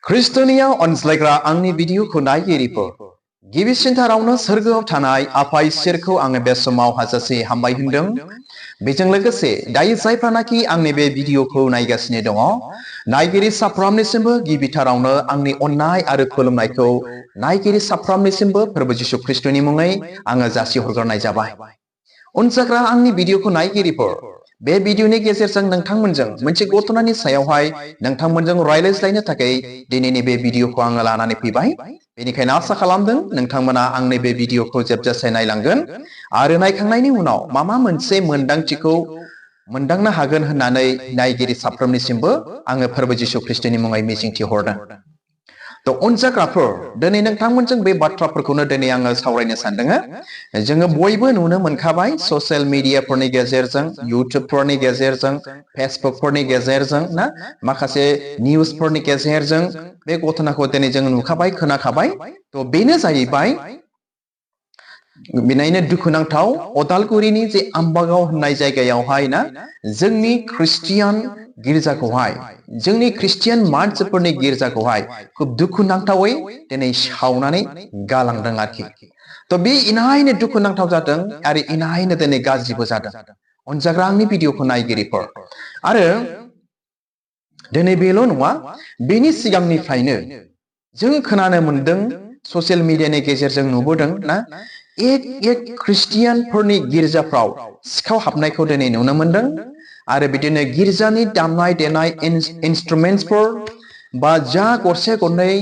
ख्रिस्टनिया अनज्लायग्रा आंनि भिडिअखौ नायगिरिफोर गिबिसिनथारावनो सोरगोआव थानाय आफा इसोरखौ आङो बे समाव हाजासे हामबाय होनदों। बेजों लोगोसे दायो जायफ्रानाखि आंनि बे भिडिअखौ नायगासिनो दङ नायगिरि साफ्रोमनिसिमबो गिबिथारावनो आंनि अननाय आरो खुलुमनायखौ नायगिरि साफ्रोमनिसिमबो प्रभु जिशु ख्रिस्टनि मुङै आङो जासिहरग्रोनाय जाबाय। अनजाग्रा आंनि भिडिअखौ नायगिरिफोर बे भिडिअनि गेजेरजों नोंथांमोनजों मोनसे घटनानि सायावहाय नोंथांमोनजों रायज्लायनो थाखाय दिनैनि बे भिडिअखौ आङो लानानै फैबाय। बेनिखायनो आसा खालामदों नोंथांमोना आंनि बे भिडिअखौ जोबजासे नायलांगोन आरो नायखांनायनि उनाव माबा मोनसे मोनदांथिखौ मोनदांनो हागोन होननानै नायगिरि साफ्रोमनिसिमबो आङो प्रभु जिशु ख्रिस्टनि मुङै मिजिंथिहरदों। तो अनजाग्राफोर दिनै नोंथांमोनजों बे बाथ्राफोरखौनो दिनै आङो सावरायनो सानदों। जोङो बयबो नुनो मोनखाबाय ससियेल मिडियाफोरनि गेजेरजों, इउटुबफोरनि गेजेरजों, फेसबुकफोरनि गेजेरजों ना माखासे निउसफोरनि गेजेरजों बे घटनाखौ दिनै जों नुखाबाय खोनाखाबाय। तो बेनो जाहैबाय बिनायनो दुखुनांथाव अदालगुरिनि जे आम्बागाव होननाय जायगायावहाय ना जोंनि ख्रिस्टियान गिर्जाखौहाय जोंनि ख्रिस्टियान मानसिफोरनि गिर्जाखौहाय खुब दुखुनांथावै दिनै सावनानै गालांदों आरोखि। तो बे इनायनो दुखुनांथाव जादों आरो इनायनो दिनै गाज्रिबो जादों। अनजाग्रा आंनि भिडिअखौ नायगिरिफोर आरो दिनै बेल' नङा, बेनि सिगांनिफ्रायनो जों खोनानो मोनदों ससियेल मिडियानि गेजेरजों नुबोदों ना एक ख्रिस्टियानफोरनि गिर्जाफ्राव सिखाव हाबनायखौ दिनै नुनो मोनदों आरो बिदिनो गिर्जानि दामनाय देनाय इन्सट्रुमेन्ट्सफोर बा जा गरसे गरनै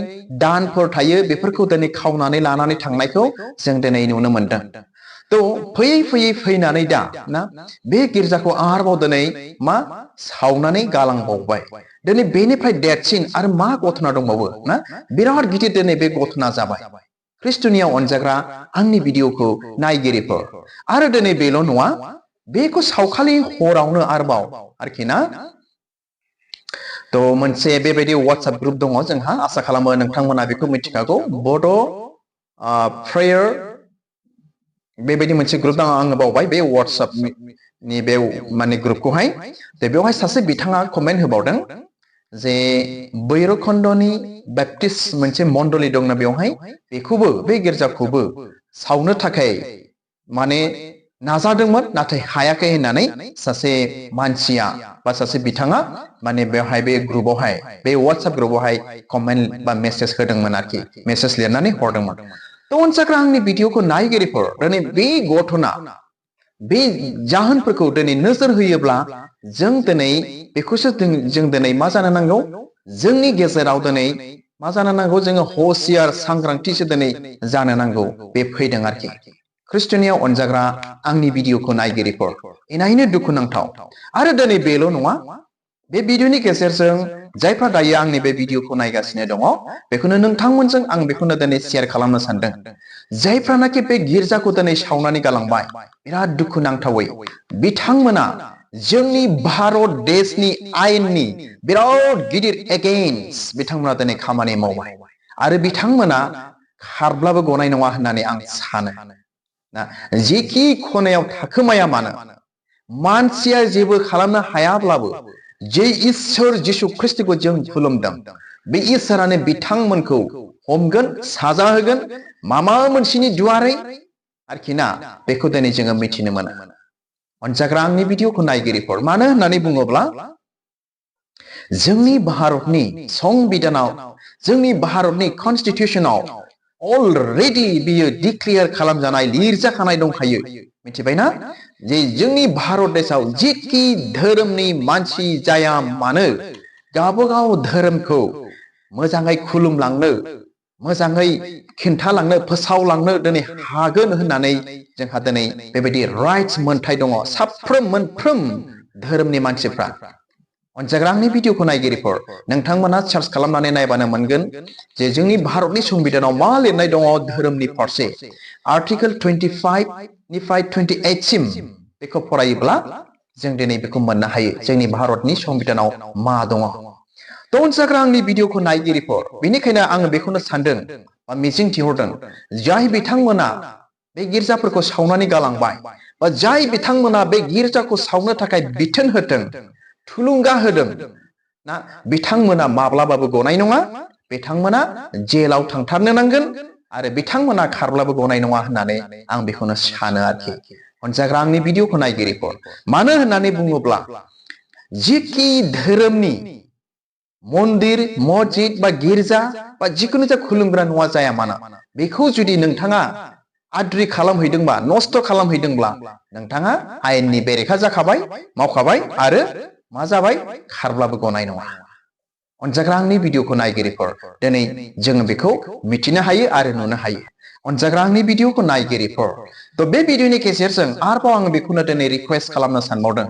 दानफोर थायो बेफोरखौ दिनै खावनानै लानानै थांनायखौ जों दिनै नुनो मोनदों। तो फैयै फैनानै दा ना बे गिर्जाखौ आरोबाव दिनै मा सावनानै गालांबावबाय। दिनै बेनिफ्राय देरसिन आरो मा घटना दंबावो ना बिराद गिदिर दिनै बे घटना जाबाय। ख्रिस्टनिया अनजाग्रा आंनि भिडिअखौ नायगिरिफोर आरो दिनै बेल' नङा, बेखौ सावखालि हरावनो आरोबाव आरोखि ना तो मोनसे बेबायदि WhatsApp ग्रुप दङ जोंहा, आसा खालामो नोंथांमोना बेखौ मिथिखागौ, बड' प्रेयार बेबायदि मोनसे ग्रुप दङ। आङो बावबाय बे WhatsAppनि बे माने ग्रुपखौहाय। बेवहाय सासे बिथाङा कमेन्ट होबावदों जे बैरखन्दनि बेप्टिस्ट मोनसे मण्डली दंना बेवहाय बेखौबो बे गिर्जाखौबो सावनो थाखाय माने नाजादोंमोन नाथाय हायाखै होननानै सासे मानसिया बा सासे बिथाङा माने बेवहाय बे ग्रुपआवहाय बे WhatsApp ग्रुपआवहाय कमेन्ट बा मेसेज होदोंमोन आरोखि, मेसेज लिरनानै हरदोंमोन। तो अनजाग्रा आंनि भिडिअखौ नायगिरिफोर दिनै बे घटना बे जाहोनफोरखौ दिनै नोजोर होयोब्ला जों दिनै बेखौसो जों दिनै मा जानो नांगौ, जोंनि गेजेराव दिनै मा जानो नांगौ, जोङो हसियार सांग्रांथिसो दिनै जानो नांगौ। बे फैदों आरोखि। ख्रिस्टनिया अनजाग्रा आंनि भिडिअखौ नायगिरिफोर इनायनो दुखुनांथाव आरो दिनै बेल' नङा, बे भिडिअनि गेजेरजों जायफ्रा दायो आंनि बे भिडिअखौ नायगासिनो दङ बेखौनो नोंथांमोनजों आं बेखौनो दिनै शेयार खालामनो सानदों। जायफ्रानाखि बे गिर्जाखौ दिनै सावनानै गालांबाय बिराद दुखुनांथावै बिथांमोना जोंनि भारत देशनि आयेननि बिराद गिदिर एगेइन्स्ट बिथांमोना दिनै खामानि मावबाय आरो बिथांमोना खारब्लाबो गनाय नङा होननानै आं सानो ना। जेखि खनायाव थाखोमाया मानो मानसिया जेबो खालामनो हायाब्लाबो जे इसोर जिशु ख्रिस्टखौ जों खुलुमदों बे इसोरानो बिथांमोनखौ हमगोन, साजा होगोन माबा मोनसेनि दुवारै आरोखि ना। बेखौ दिनै जोङो मिथिनो मोनो। अनजाग्रा आंनि भिडिअखौ नायगिरिफोर मानो होननानै बुङोब्ला जोंनि भारतनि संबिधानाव, जोंनि भारतनि कनस्टिटिउशनाव अलरेडि बियो डिक्लेयार खालामजानाय लिरजाखानाय दंखायो, मिथिबायना? जे जोंनि भारत देशआव जेखि धोरोमनि मानसि जाया मानो गावबागाव धोरोमखौ मोजाङै खुलुमलांनो, मोजाङै खिन्थालांनो, फोसावलांनो दिनै हागोन होननानै जोंहा दिनै बेबायदि राइट्स मोनथाय दङ साफ्रोम मोनफ्रोम धोरोमनि मानसिफ्रा। अनजाग्रा आंनि भिडिअखौ नायगिरिफोर नोंथांमोना सार्च खालामनानै नायबानो मोनगोन जे जोंनि भारतनि संबिधानाव मा लिरनाय दङ धोरोमनि फारसे। आर्टिकेल 25 निफ्राय 28 सिम बेखौ फरायोब्ला जों दिनै बेखौ मोननो हायो जोंनि भारतनि संबिधानाव मा दङ। तो अनजाग्रा आंनि भिडिअखौ नायगिरिफोर बेनिखायनो आङो बेखौनो सानदों बा मिजिंथिहरदों, जाय बिथांमोना बे गिर्जाफोरखौ सावनानै गालांबाय बा जाय बिथांमोना बे गिर्जाखौ सावनो थाखाय बिथोन होदों, थुलुंगा होदों ना, बिथांमोना माब्लाबाबो गनाय नङा बिथांमोना जेलाव थांथारनो नांगोन आरो बिथांमोना खारब्लाबो गनाय नङा होननानै आं बेखौनो सानो आरोखि। अनजाग्रा आंनि भिडिअखौ नायगिरिफोर, मानो होननानै बुङोब्ला जिखि धोरोमनि मन्दिर, मस्जिद बा गिर्जा बा जिखुनु जा खुलुमग्रा न'आ जाया मानो, बेखौ जुदि नोंथाङा आद्रि खालामहैदोंबा, नस्थ' खालामहैदोंब्ला नोंथाङा आयेननि बेरेखा जाखाबाय, मावखाबाय आरो मा जाबाय, खारब्लाबो गनाय नङा। अनजाग्रा आंनि भिडिअखौ नायगिरिफोर, दिनै जोङो बेखौ मिथिनो हायो आरो नुनो हायो। अनजाग्रा आंनि भिडिअखौ नायगिरिफोर, थ' बे भिडिअनि गेजेरजों आरोबाव आङो बेखौनो दिनै रिकुवेस्ट खालामनो सानबावदों,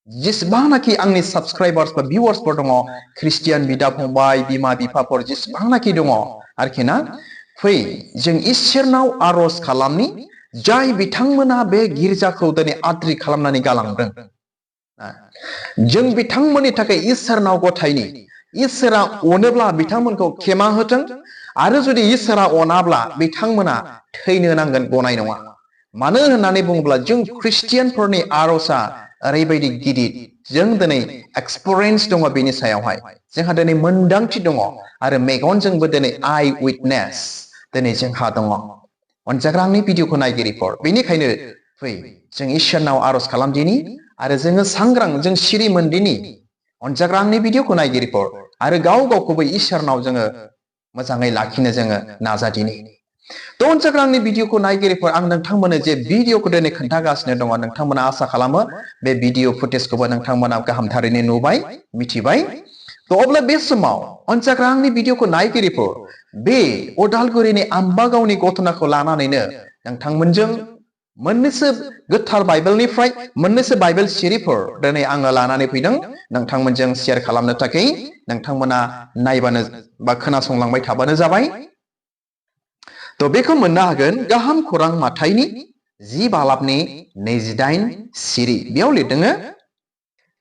जेसेबांनाखि आंनि साबस्क्राइबार्स बा भिउवार्सफोर दङ, ख्रिस्टियान बिदा फंबाय, बिमा बिफाफोर जेसेबांनाखि दङ आरोखि ना, फै जों इसोरनाव आर'ज खालामनि, जाय बिथांमोना बे गिर्जाखौ दिनै आद्रि खालामनानै गालांदों, जों बिथांमोननि थाखाय इसोरनाव गथायनि, इसोरा अनोब्ला बिथांमोनखौ खेमा होथों, आरो जुदि इसोरा अनाब्ला बिथांमोना थैनो नांगोन, गनाय नङा। मानो होननानै बुङोब्ला जों ख्रिस्टियानफोरनि आर'जआ ओरैबायदि गिदिर, जों दिनै एक्सपिरियेन्स दङ बेनि सायावहाय, जोंहा दिनै मोनदांथि दङ आरो मेगनजोंबो दिनै आइ उइटनेस दिनै जोंहा दङ। अनजाग्रा आंनि भिडिअखौ नायगिरिफोर, बेनिखायनो फै जों इसोरनाव आर'ज खालामदिनि आरो जोङो सांग्रां, जों सिरि मोनदिनि। अनजाग्रा आंनि भिडिअखौ नायगिरिफोर, आरो गाव गावखौबो इसोरनाव जोङो मोजाङै लाखिनो जोङो नाजादिनि। थ' अनजाग्रा आंनि भिडिअखौ नायगिरिफोर, आं नोंथांमोननो जे भिडिअखौ दिनै खोन्थागासिनो दङ, नोंथांमोना आसा खालामो बे भिडिअ फुटेजखौबो नोंथांमोना गाहामथारैनो नुबाय, मिथिबाय। थ' अब्ला बे समाव अनजाग्रा आंनि भिडिअखौ नायगिरिफोर, बे उदालगुरिनि आम्बागावनि घटनाखौ लानानैनो नोंथांमोनजों मोननैसो गोथार बाइबेलनिफ्राय मोननैसो बाइबेल सिरिफोर दिनै आङो लानानै फैदों नोंथांमोनजों शेयार खालामनो थाखाय। नोंथांमोना नायबानो बा खोनासंलांबाय थाबानो जाबाय। थ' बेखौ मोननो हागोन गाहाम खौरां माथाइनि 10 बालाबनि 28 सिरि। बेयाव लिरदों,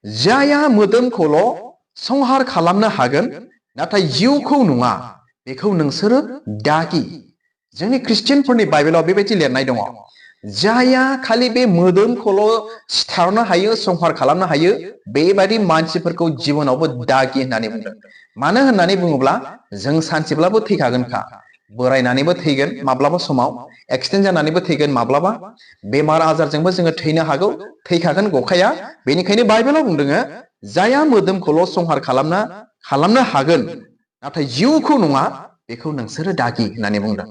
जायहा मोदोमखौल' संहार खालामनो हागोन नाथाय जिउखौ नङा, बेखौ नोंसोरो दागि। जोंनि ख्रिस्टियानफोरनि बाइबेलाव बेबायदि लिरनाय दङ, जायहा खालि बे मोदोमखौल' सिथारनो हायो, संहार खालामनो हायो, बेबायदि मानसिफोरखौ जिबनावबो दागि होननानै बुंदों। मानो होननानै बुङोब्ला जों सानसेब्लाबो थैखागोनखा, बोरायनानैबो थैगोन माब्लाबा समाव, एक्सिडेन्ट जानानैबो थैगोन माब्लाबा, बेमार आजारजोंबो जोङो थैनो हागौ, थैखागोन गखाया। बेनिखायनो बाइबेलाव बुंदों, जायहा मोदोमखौल' संहार खालामनो हागोन नाथाय जिउखौ नङा, बेखौ नोंसोरो दागि होननानै बुंदों।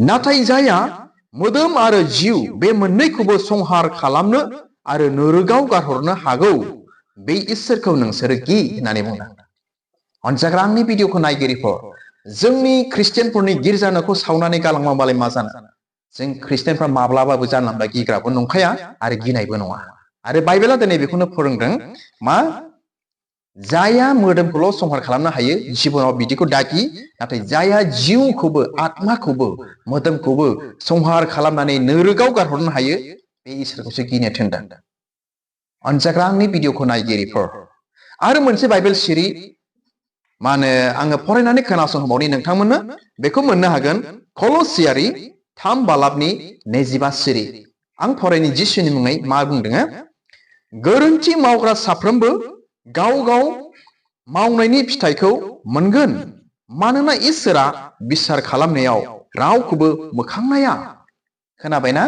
नाथाय जायहा मोदोम आरो जिउ बे मोननैखौबो संहार खालामनो आरो नोरोगाव गारहरनो हागौ, बे इसोरखौ नोंसोरो गि होननानै बुंदों। अनजाग्रा आंनि भिडिअखौ नायगिरिफोर, जोंनि ख्रिस्टियानफोरनि गिर्जा न'खौ सावनानै गालांबालाय मा जानो? जों ख्रिस्टियानफ्रा माब्लाबाबो जानला मोनला गिग्राबो नंखाया आरो गिनायबो नङा। आरो बाइबेला दिनै बेखौनो फोरोंदों, मा? जायहा मोदोमखौल' संहार खालामनो हायो, जिबनाव बिदिखौ दागि, नाथाय जायहा जिउखौबो, आत्माखौबो, मोदोमखौबो संहार खालामनानै नोरोगाव गारहरनो हायो, बे इसोरखौसो गिनो थिनदों। अनजाग्रा आंनि भिडिअखौ नायगिरिफोर, आरो मोनसे बाइबेल सिरि मा होनो आङो फरायनानै खोनासंहोबावनि नोंथांमोननो। बेखौ मोननो हागोन कलसियारि 3 बालाबनि 25 सिरि। आं फरायनि जिसुनि मुङै मा बुंदों, गोरोन्थि मावग्रा साफ्रोमबो गाव गाव मावनायनि फिथाइखौ मोनगोन, मानोना इसोरा बिसार खालामनायाव रावखौबो मोखां नाया। खोनाबायना?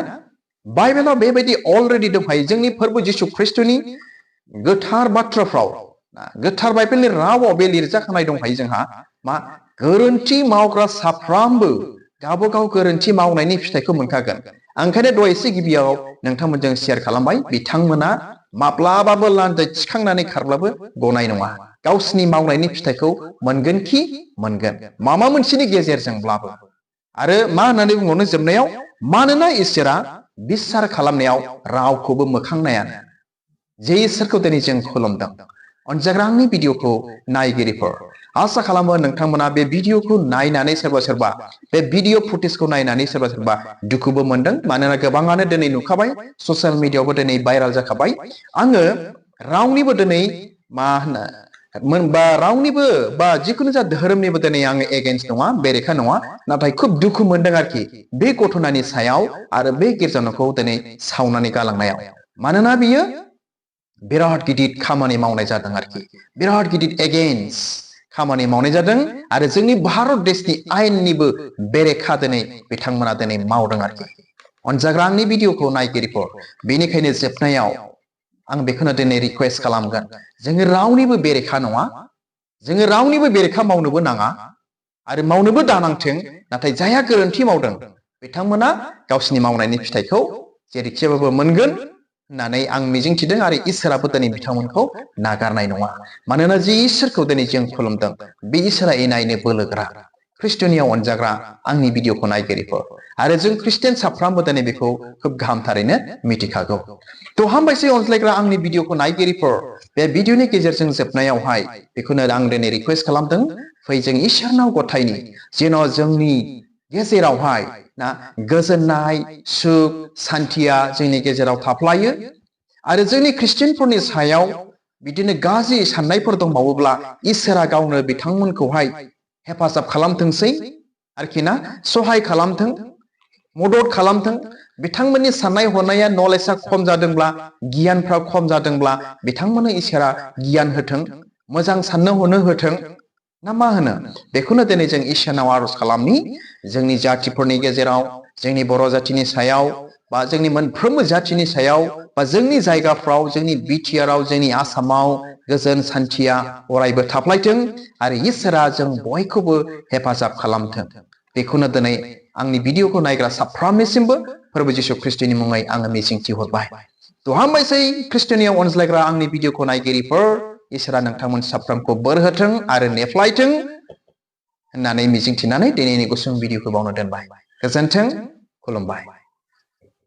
बाइबेलाव बेबायदि अलरेडि दंखायो, जोंनि फोरबो जिसु ख्रिस्टनि गोथार बाथ्राफ्राव, गोथार बाइबेलनि रावाव बे लिरजाखानाय दंखायो जोंहा, मा? गोरोन्थि मावग्रा साफ्रोमबो गावबागाव गोरोन्थि मावनायनि फिथाइखौ मोनखागोन। ओंखायनो दहाय एसे गिबियाव नोंथांमोनजों शेयार खालामबाय, बिथांमोना माब्लाबाबो लान्जाय थिखांनानै खारब्लाबो गनाय नङा, गावसिनि मावनायनि फिथाइखौ मोनगोन खि मोनगोन, माबा मोनसेनि गेजेरजोंब्लाबो। आरो मा होननानै बुंबावनो जोबनायाव, मानोना इसोरा बिसार खालामनायाव रावखौबो मोखां नाया, जे इसोरखौ दिनै जों खुलुमदों। अनजाग्रा आंनि भिडिअखौ नायगिरिफोर, आसा खालामो नोंथांमोना बे भिडिअखौ नायनानै सोरबा बे भिडिअ फुटेजखौ नायनानै सोरबा दुखुबो मोनदों, मानोना गोबाङानो दिनै नुखाबाय, ससियेल मिडियायावबो दिनै भाइराल जाखाबाय। आङो रावनिबो दिनै मा होनो बा रावनिबो बा जिखुनु जा धोरोमनिबो दिनै आङो एगेन्स्ट नङा, बेरेखा नङा, नाथाय खुब दुखु मोनदों आरोखि बे घटनानि सायाव आरो बे गिर्जा न'खौ दिनै सावनानै गालांनायाव। मानोना बियो बिराद गिदिर खामानि मावनाय जादों आरोखि, बिराद गिदिर एगेन्स्ट खामानि मावनाय जादों आरो जोंनि भारत देशनि आयेननिबो बेरेखा दिनै बिथांमोना दिनै मावदों आरोखि अनजाग्रा आंनि भिडिअखौ नायगिरिफोर बेनिखायनो जोबनायाव आं बेखौनो दिनै रिक्वेस्ट खालामगोन जोङो रावनिबो बेरेखा नङा जोङो रावनिबो बेरेखा मावनोबो नाङा आरो मावनोबो दानांथों नाथाय जायहा गोरोन्थि मावदों बिथांमोना गावसिनि मावनायनि फिथाइखौ जेरैखिबाबो मोनगोन होननानै आं मिजिंथिदों आरो इसोराबो दिनै बिथांमोनखौ नागारनाय नङा मानोना जि इसोरखौ दिनै जों खुलुमदों बे इसोरा इनायनो बोलोग्रा ख्रिस्टनियाव अनजाग्रा आंनि भिडिअखौ नायगिरिफोर आरो जों ख्रिस्टियान साफ्रोमबो दिनै बेखौ खोब गाहामथारैनो मिथिखागौ थ' हामबायसै अनज्लायग्रा आंनि भिडिअखौ नायगिरिफोर बे भिडिअनि गेजेरजों जोबनायावहाय बेखौनो आं दिनै रिक्वेस्ट खालामदों फै जों इसोरनाव गथायनि जेन' जोंनि गेजेरावहाय ना गोजोननाय सुख सान्थिया जोंनि गेजेराव थाफ्लायो आरो जोंनि ख्रिस्टियानफोरनि सायाव बिदिनो गाज्रि साननायफोर दंबावोब्ला इसोरा गावनो बिथांमोनखौहाय हेफाजाब खालामथोंसै आरोखि ना सहाय खालामथों मदद खालामथों बिथांमोननि साननाय हनाया नलेजआ खम जादोंब्ला गियानफ्रा खम जादोंब्ला बिथांमोननो इसोरा गियान होथों मोजां साननो हनो होथों ना मा होनो बेखौनो दिनै जों इसोरनाव आरज खालामनि जोंनि जातिफोरनि गेजेराव जोंनि बर' जातिनि सायाव बा जोंनि मोनफ्रोमबो जातिनि सायाव बा जोंनि जायगाफ्राव जोंनि बिटिआरआव जोंनि आसामाव गोजोन सान्थिया अरायबो थाफ्लायथों आरो इसोरा जों बयखौबो हेफाजाब खालामथों बेखौनो दिनै आंनि भिडिअखौ नायग्रा साफ्रोमनिसिमबो फोरबो जिशु ख्रिस्टनि मुङै आङो मिजिंथि हरबाय थ' हामबायसै ख्रिस्टनियाव अनज्लायग्रा आंनि भिडिअखौ नायगिरिफोर इसोरा नोंथांमोन साफ्रोमखौ बोर होथों आरो नेफ्लायथों होननानै मिजिंथिनानै दिनैनि गुसुं भिडिअखौ बावनो दोनबाय गोजोन्थों खुलुमबाय